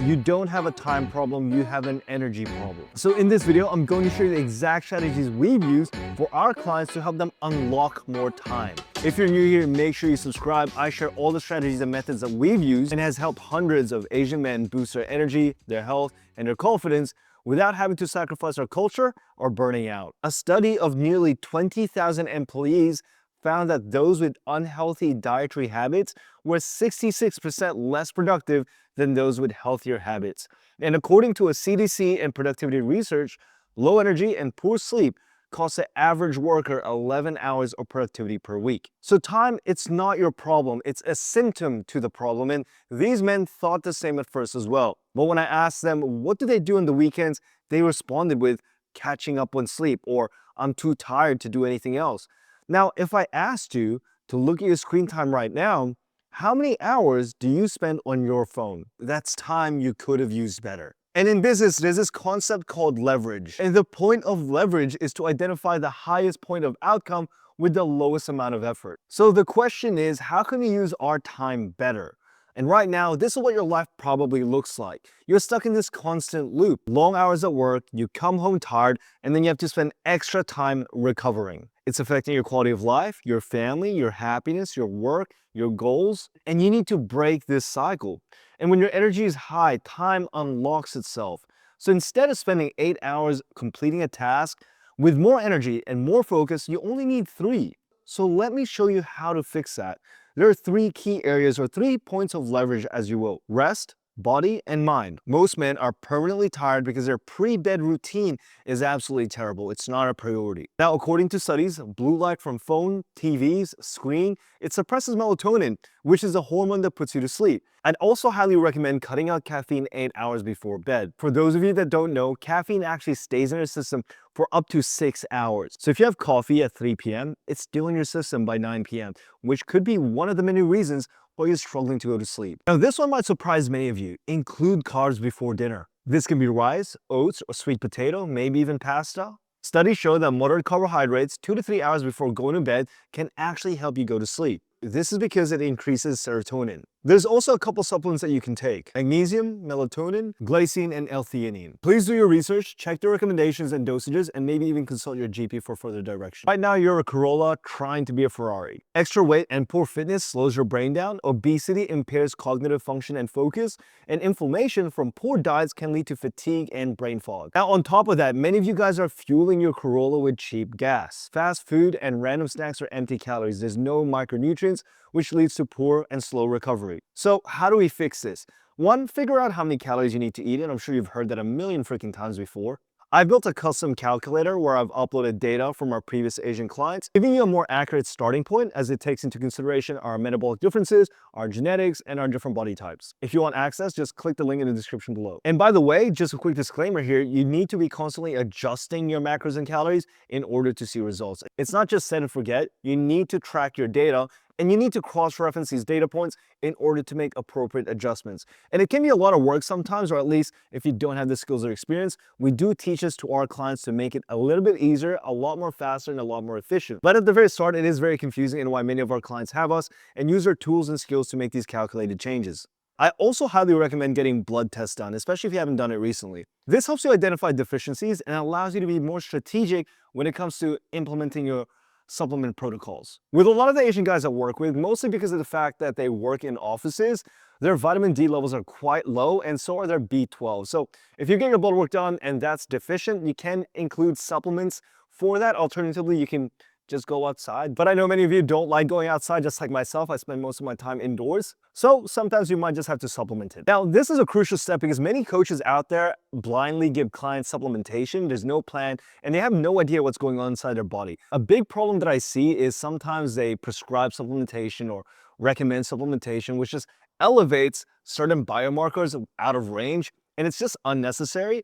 you don't have a time problem, you have an energy problem. So in this video, I'm going to show you the exact strategies we've used for our clients to help them unlock more time. If you're new here, make sure you subscribe. I share all the strategies and methods that we've used and has helped hundreds of Asian men boost their energy, their health, and their confidence without having to sacrifice our culture or burning out. A study of nearly 20,000 employees found that those with unhealthy dietary habits were 66% less productive than those with healthier habits. And according to a CDC and productivity research, low energy and poor sleep costs the average worker 11 hours of productivity per week. So time, it's not your problem, it's a symptom to the problem. And these men thought the same at first as well. But when I asked them, what do they do on the weekends? They responded with catching up on sleep, or I'm too tired to do anything else. Now, if I asked you to look at your screen time right now, how many hours do you spend on your phone? That's time you could have used better. And in business, there's this concept called leverage. And the point of leverage is to identify the highest point of outcome with the lowest amount of effort. So the question is, how can we use our time better? And right now, this is what your life probably looks like. You're stuck in this constant loop. Long hours at work, you come home tired, and then you have to spend extra time recovering. It's affecting your quality of life, your family, your happiness, your work, your goals, and you need to break this cycle. And when your energy is high, time unlocks itself. So instead of spending 8 hours completing a task, with more energy and more focus, you only need 3. So let me show you how to fix that. There are 3 key areas, or 3 points of leverage, as you will: rest, body, and mind. Most men are permanently tired because their pre-bed routine is absolutely terrible. It's not a priority. Now, according to studies, blue light from phone, TVs, screen, it suppresses melatonin, which is a hormone that puts you to sleep. I'd also highly recommend cutting out caffeine 8 hours before bed. For those of you that don't know, caffeine actually stays in your system for up to 6 hours. So if you have coffee at 3 p.m., it's still in your system by 9 p.m., which could be one of the many reasons why you're struggling to go to sleep. Now, this one might surprise many of you. Include carbs before dinner. This can be rice, oats, or sweet potato, maybe even pasta. Studies show that moderate carbohydrates 2 to 3 hours before going to bed can actually help you go to sleep. This is because it increases serotonin. There's also a couple supplements that you can take: magnesium, melatonin, glycine, and L-theanine. Please do your research, check the recommendations and dosages, and maybe even consult your GP for further direction. Right now, you're a Corolla trying to be a Ferrari. Extra weight and poor fitness slows your brain down, obesity impairs cognitive function and focus, and inflammation from poor diets can lead to fatigue and brain fog. Now, on top of that, many of you guys are fueling your Corolla with cheap gas. Fast food and random snacks are empty calories. There's no micronutrients, which leads to poor and slow recovery. So how do we fix this? 1, figure out how many calories you need to eat, and I'm sure you've heard that a million freaking times before. I built a custom calculator where I've uploaded data from our previous Asian clients, giving you a more accurate starting point as it takes into consideration our metabolic differences, our genetics, and our different body types. If you want access, just click the link in the description below. And by the way, just a quick disclaimer here, you need to be constantly adjusting your macros and calories in order to see results. It's not just set and forget. You need to track your data, and you need to cross-reference these data points in order to make appropriate adjustments. And it can be a lot of work sometimes, or at least if you don't have the skills or experience, we do teach this to our clients to make it a little bit easier, a lot more faster, and a lot more efficient. But at the very start, it is very confusing, and why many of our clients have us and use our tools and skills to make these calculated changes. I also highly recommend getting blood tests done, especially if you haven't done it recently. This helps you identify deficiencies and allows you to be more strategic when it comes to implementing your supplement protocols. With a lot of the Asian guys I work with, mostly because of the fact that they work in offices, their vitamin D levels are quite low, and so are their B12. So if you get your blood work done and that's deficient, you can include supplements for that. Alternatively, you can just go outside. But I know many of you don't like going outside, just like myself. I spend most of my time indoors. So sometimes you might just have to supplement it. Now, this is a crucial step because many coaches out there blindly give clients supplementation. There's no plan, and they have no idea what's going on inside their body. A big problem that I see is sometimes they prescribe supplementation or recommend supplementation, which just elevates certain biomarkers out of range, and it's just unnecessary.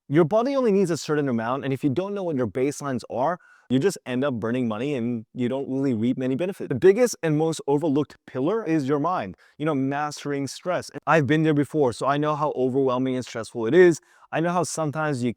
Your body only needs a certain amount, and if you don't know what your baselines are, You just end up burning money and you don't really reap many benefits. The biggest and most overlooked pillar is your mind, mastering stress. I've been there before, so I know how overwhelming and stressful it is. I know how sometimes you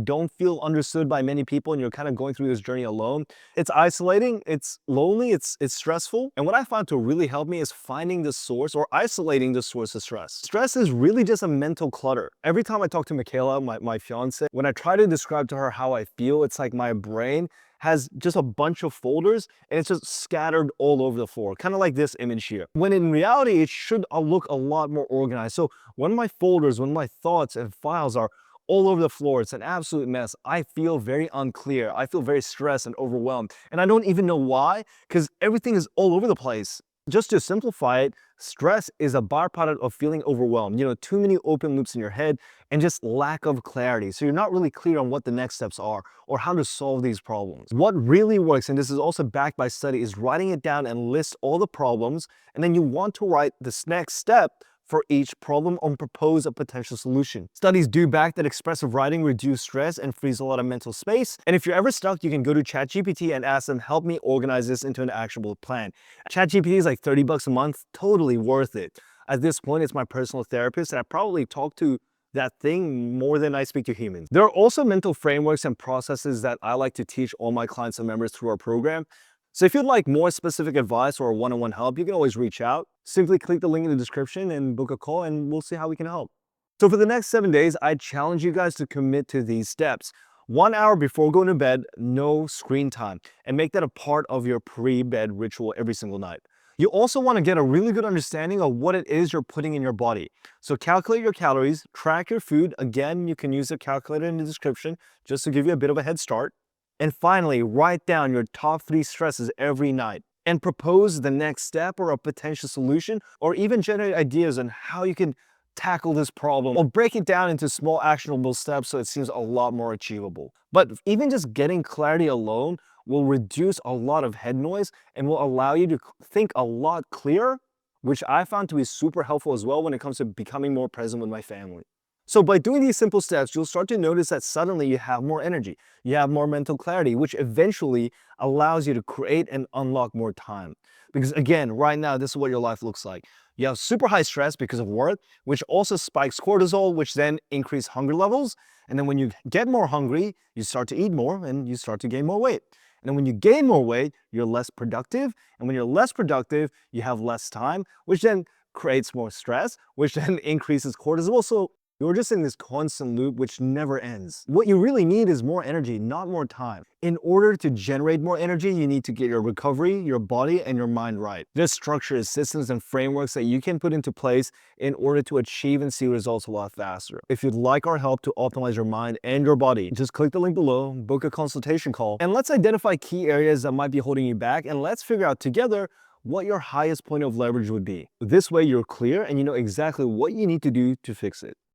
don't feel understood by many people and you're kind of going through this journey alone. It's isolating, it's lonely, it's stressful. And what I found to really help me is finding the source or isolating the source of stress. Stress is really just a mental clutter. Every time I talk to Michaela, my fiance, when I try to describe to her how I feel, it's like my brain has just a bunch of folders and it's just scattered all over the floor, kind of like this image here. When in reality, it should look a lot more organized. So when my folders, when my thoughts and files are all over the floor, it's an absolute mess. I feel very unclear. I feel very stressed and overwhelmed. And I don't even know why, because everything is all over the place. Just to simplify it, stress is a byproduct of feeling overwhelmed. Too many open loops in your head and just lack of clarity. So you're not really clear on what the next steps are or how to solve these problems. What really works, and this is also backed by study, is writing it down and list all the problems. And then you want to write this next step for each problem or propose a potential solution. Studies do back that expressive writing reduces stress and frees a lot of mental space. And if you're ever stuck, you can go to ChatGPT and ask them, help me organize this into an actionable plan. ChatGPT is like 30 bucks a month, totally worth it. At this point, it's my personal therapist, and I probably talk to that thing more than I speak to humans. There are also mental frameworks and processes that I like to teach all my clients and members through our program. So if you'd like more specific advice or one-on-one help, you can always reach out. Simply click the link in the description and book a call and we'll see how we can help. So for the next 7 days, I challenge you guys to commit to these steps. 1 hour before going to bed, no screen time, and make that a part of your pre-bed ritual every single night. You also want to get a really good understanding of what it is you're putting in your body. So calculate your calories, track your food. Again, you can use the calculator in the description just to give you a bit of a head start. And finally, write down your top 3 stresses every night and propose the next step or a potential solution, or even generate ideas on how you can tackle this problem, or break it down into small actionable steps so it seems a lot more achievable. But even just getting clarity alone will reduce a lot of head noise and will allow you to think a lot clearer, which I found to be super helpful as well when it comes to becoming more present with my family. So by doing these simple steps, you'll start to notice that suddenly you have more energy, you have more mental clarity, which eventually allows you to create and unlock more time. Because again, right now, this is what your life looks like. You have super high stress because of work, which also spikes cortisol, which then increase hunger levels. And then when you get more hungry, you start to eat more and you start to gain more weight. And then when you gain more weight, you're less productive. And when you're less productive, you have less time, which then creates more stress, which then increases cortisol. So you're just in this constant loop which never ends. What you really need is more energy, not more time. In order to generate more energy, you need to get your recovery, your body, and your mind right. There's structures, systems, and frameworks that you can put into place in order to achieve and see results a lot faster. If you'd like our help to optimize your mind and your body, just click the link below, book a consultation call, and let's identify key areas that might be holding you back, and let's figure out together what your highest point of leverage would be. This way you're clear and you know exactly what you need to do to fix it.